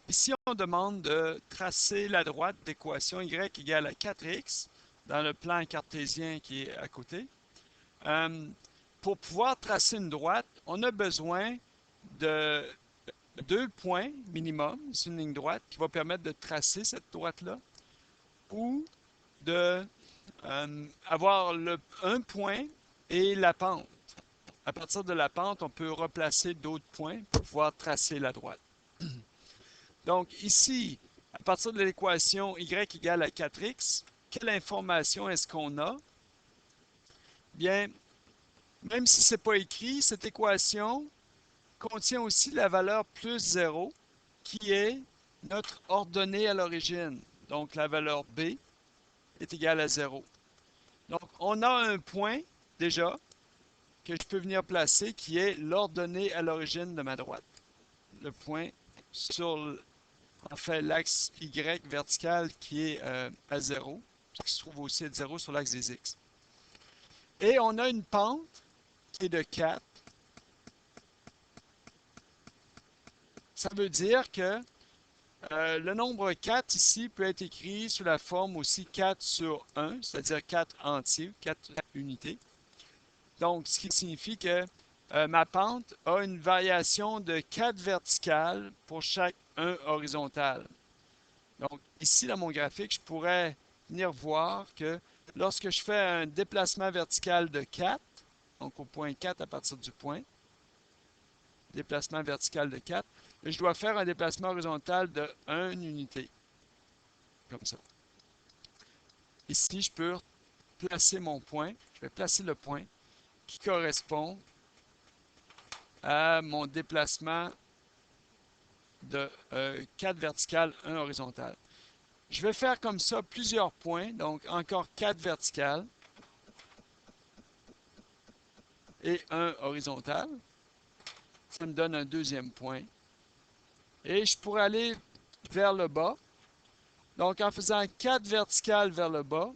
Ici, on demande de tracer la droite d'équation y égale à 4x dans le plan cartésien qui est à côté. Pour pouvoir tracer une droite, on a besoin de 2 points minimum, c'est une ligne droite qui va permettre de tracer cette droite-là, ou de avoir un point et la pente. À partir de la pente, on peut replacer d'autres points pour pouvoir tracer la droite. Donc ici, à partir de l'équation y égale à 4x, quelle information est-ce qu'on a? Bien, même si ce n'est pas écrit, cette équation contient aussi la valeur plus 0, qui est notre ordonnée à l'origine. Donc la valeur b est égale à 0. Donc on a un point déjà que je peux venir placer qui est l'ordonnée à l'origine de ma droite. Le point sur en fait l'axe Y vertical qui est à 0, qui se trouve aussi à 0 sur l'axe des X. Et on a une pente qui est de 4. Ça veut dire que le nombre 4 ici peut être écrit sous la forme aussi 4 sur 1, c'est-à-dire 4 entiers, 4 unités. Donc, ce qui signifie que ma pente a une variation de 4 verticales pour chaque 1 horizontal. Donc, ici, dans mon graphique, je pourrais venir voir que lorsque je fais un déplacement vertical de 4, donc au point 4 à partir du point, déplacement vertical de 4, je dois faire un déplacement horizontal de 1 unité, comme ça. Ici, je peux placer mon point, je vais placer le point qui correspond à mon déplacement de 4 verticales, 1 horizontal. Je vais faire comme ça plusieurs points, donc encore 4 verticales et 1 horizontal. Ça me donne un deuxième point. Et je pourrais aller vers le bas. Donc en faisant 4 verticales vers le bas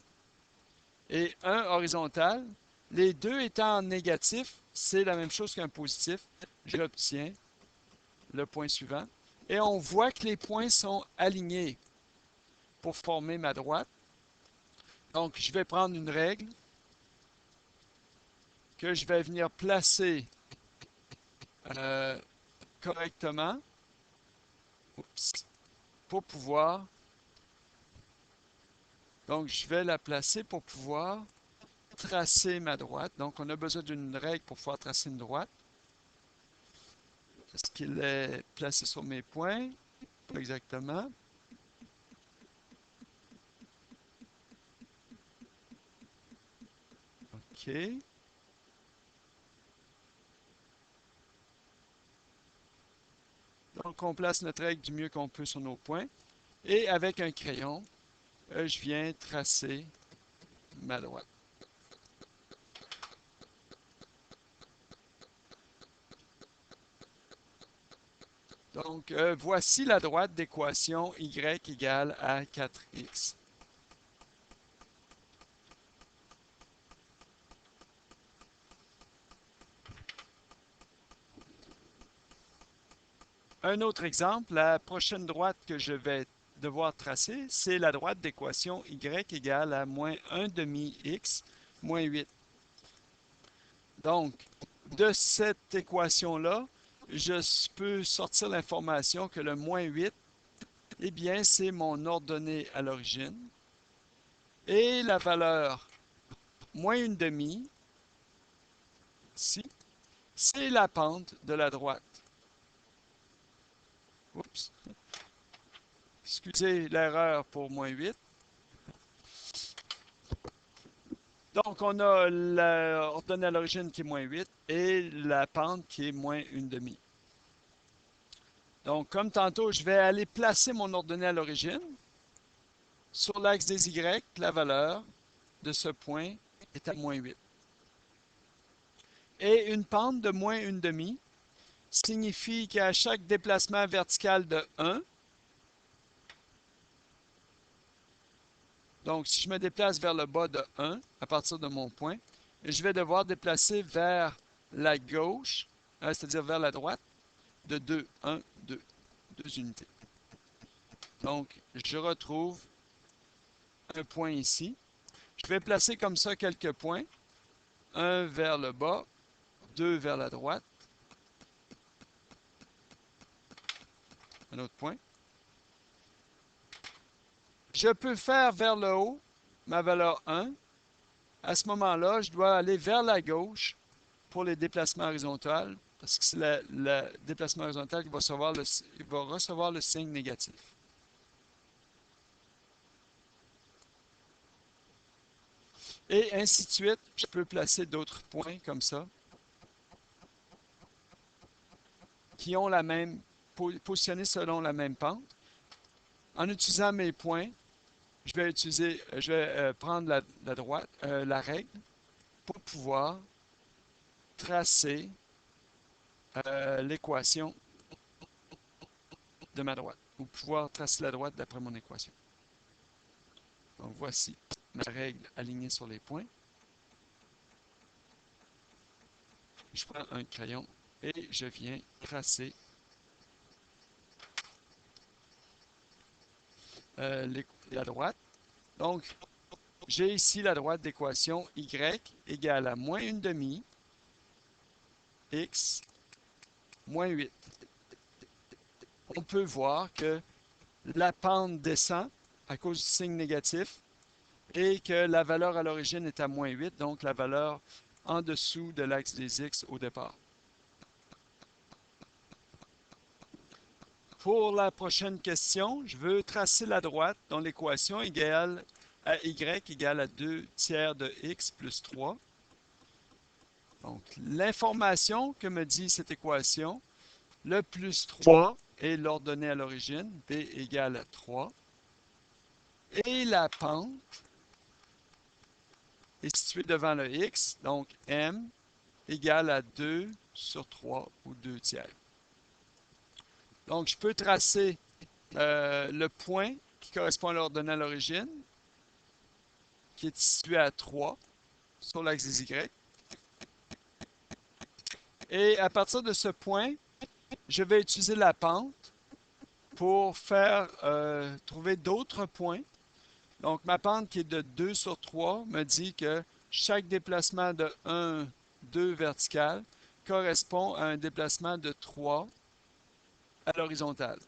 et 1 horizontal, les deux étant négatifs, c'est la même chose qu'un positif. J'obtiens le point suivant. Et on voit que les points sont alignés pour former ma droite. Donc, je vais prendre une règle que je vais venir placer correctement pour pouvoir. Donc, je vais la placer pour pouvoir tracer ma droite. Donc, on a besoin d'une règle pour pouvoir tracer une droite. Est-ce qu'il est placé sur mes points? Pas exactement. OK. Donc, on place notre règle du mieux qu'on peut sur nos points. Et avec un crayon, je viens tracer ma droite. Donc, voici la droite d'équation y égale à 4x. Un autre exemple, la prochaine droite que je vais devoir tracer, c'est la droite d'équation y égale à moins 1 demi x moins 8. Donc, de cette équation-là, je peux sortir l'information que le moins 8, eh bien, c'est mon ordonnée à l'origine. Et la valeur moins 1 demi, ici, c'est la pente de la droite. Oups. Excusez l'erreur pour moins 8. Donc, on a l'ordonnée à l'origine qui est moins 8 et la pente qui est moins 1 demi. Donc, comme tantôt, je vais aller placer mon ordonnée à l'origine. Sur l'axe des Y, la valeur de ce point est à moins 8. Et une pente de moins 1 demi signifie qu'à chaque déplacement vertical de 1, donc si je me déplace vers le bas de 1 à partir de mon point, je vais devoir déplacer vers la gauche, c'est-à-dire vers la droite, de 2, 1, 2, 2 unités. Donc, je retrouve un point ici. Je vais placer comme ça quelques points. Un vers le bas, deux vers la droite, un autre point. Je peux faire vers le haut ma valeur 1. À ce moment-là, je dois aller vers la gauche pour les déplacements horizontaux, parce que c'est le déplacement horizontal qui va recevoir le signe négatif. Et ainsi de suite, je peux placer d'autres points comme ça, qui ont la même, positionnés selon la même pente. En utilisant mes points, je vais prendre la droite, la règle, pour pouvoir tracer l'équation de ma droite, ou pouvoir tracer la droite d'après mon équation. Donc voici ma règle alignée sur les points. Je prends un crayon et je viens tracer la droite. Donc, j'ai ici la droite d'équation y égale à moins 1/2 x moins 8. On peut voir que la pente descend à cause du signe négatif et que la valeur à l'origine est à moins 8, donc la valeur en dessous de l'axe des x au départ. Pour la prochaine question, je veux tracer la droite dont l'équation égale à y égale à 2 tiers de x plus 3. Donc, l'information que me dit cette équation, le plus 3 est l'ordonnée à l'origine, b égale à 3. Et la pente est située devant le x, donc m égale à 2 sur 3 ou 2 tiers. Donc, je peux tracer le point qui correspond à l'ordonnée à l'origine, qui est situé à 3 sur l'axe des y. Et à partir de ce point, je vais utiliser la pente pour faire trouver d'autres points. Donc, ma pente qui est de 2 sur 3 me dit que chaque déplacement de 1, 2 vertical correspond à un déplacement de 3 à l'horizontale.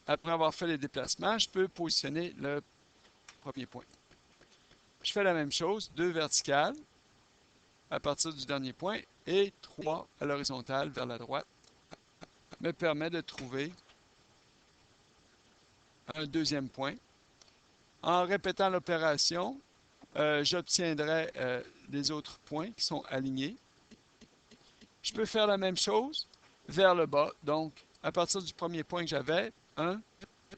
Après avoir fait les déplacements, je peux positionner le premier point. Je fais la même chose, 2 verticales à partir du dernier point et 3 à l'horizontale vers la droite me permet de trouver un deuxième point. En répétant l'opération, j'obtiendrai les autres points qui sont alignés. Je peux faire la même chose vers le bas. Donc, à partir du premier point que j'avais, 1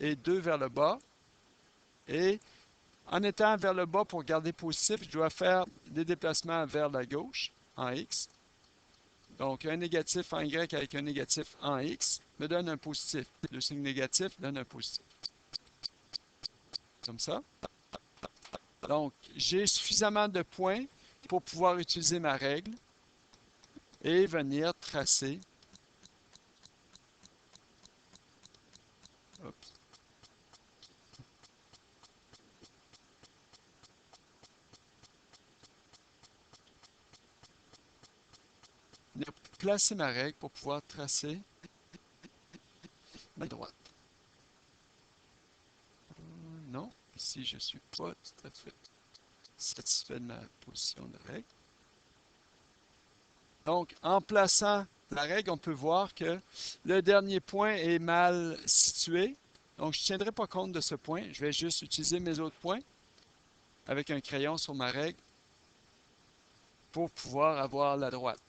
et 2 vers le bas. Et en étant vers le bas pour garder positif, je dois faire des déplacements vers la gauche en x. Donc, un négatif en y avec un négatif en x me donne un positif. Le signe négatif donne un positif. Comme ça. Donc, j'ai suffisamment de points pour pouvoir utiliser ma règle et venir tracer. Oups. Placer ma règle pour pouvoir tracer ma droite. Non, ici je ne suis pas tout à fait satisfait de ma position de règle. Donc, en plaçant la règle, on peut voir que le dernier point est mal situé. Donc, je ne tiendrai pas compte de ce point. Je vais juste utiliser mes autres points avec un crayon sur ma règle pour pouvoir avoir la droite.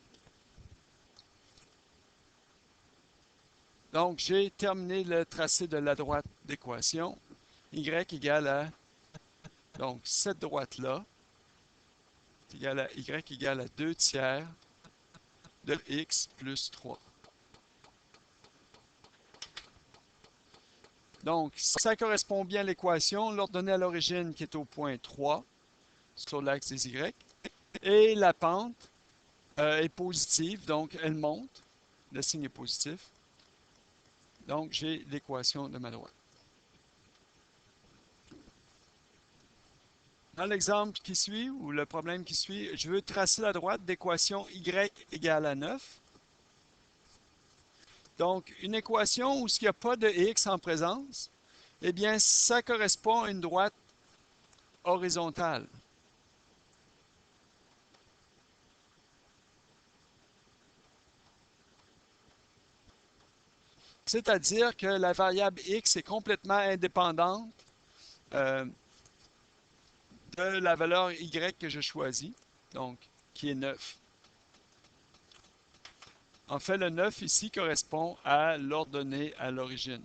Donc, j'ai terminé le tracé de la droite d'équation. Y égale à, donc, cette droite-là, y égale à 2 tiers de x plus 3. Donc, ça correspond bien à l'équation, l'ordonnée à l'origine qui est au point 3 sur l'axe des y. Et la pente est positive, donc elle monte. Le signe est positif. Donc, j'ai l'équation de ma droite. Dans l'exemple qui suit, ou le problème qui suit, je veux tracer la droite d'équation y égale à 9. Donc, une équation où il n'y a pas de x en présence, eh bien, ça correspond à une droite horizontale. C'est-à-dire que la variable x est complètement indépendante euh, de la valeur y que je choisis, donc qui est 9. En fait, le 9 ici correspond à l'ordonnée à l'origine,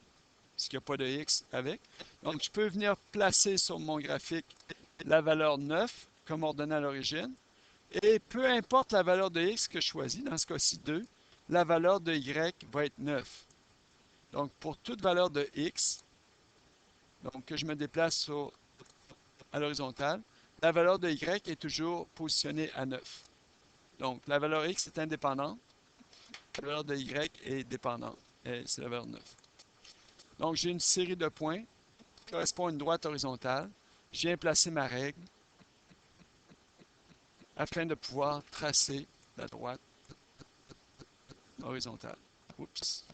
parce qu'il n'y a pas de x avec. Donc, je peux venir placer sur mon graphique la valeur 9 comme ordonnée à l'origine, et peu importe la valeur de x que je choisis, dans ce cas-ci 2, la valeur de y va être 9. Donc, pour toute valeur de x, donc que je me déplace à l'horizontale, la valeur de y est toujours positionnée à 9. Donc, la valeur x est indépendante, la valeur de y est dépendante, et c'est la valeur 9. Donc, j'ai une série de points qui correspond à une droite horizontale. Je viens placer ma règle afin de pouvoir tracer la droite horizontale. Oups.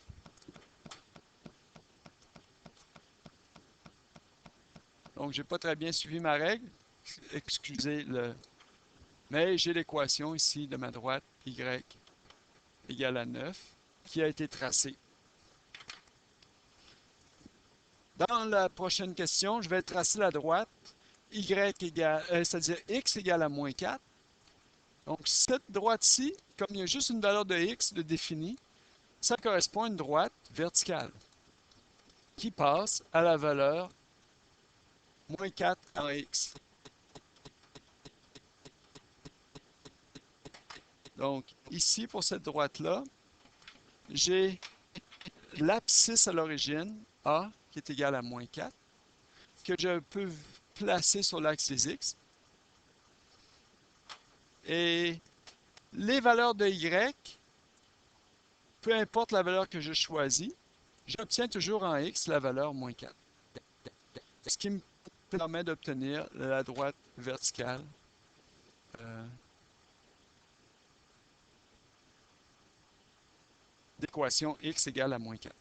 Donc, je n'ai pas très bien suivi ma règle. Excusez le... Mais j'ai l'équation ici de ma droite, y égale à 9, qui a été tracée. Dans la prochaine question, je vais tracer la droite, c'est-à-dire x égale à moins 4. Donc, cette droite-ci, comme il y a juste une valeur de x de définie, ça correspond à une droite verticale qui passe à la valeur moins 4 en x. Donc, ici, pour cette droite-là, j'ai l'abscisse à l'origine, a, qui est égal à moins 4, que je peux placer sur l'axe des x. Et les valeurs de y, peu importe la valeur que je choisis, j'obtiens toujours en x la valeur moins 4. Ce qui me permet d'obtenir la droite verticale d'équation x égale à moins 4.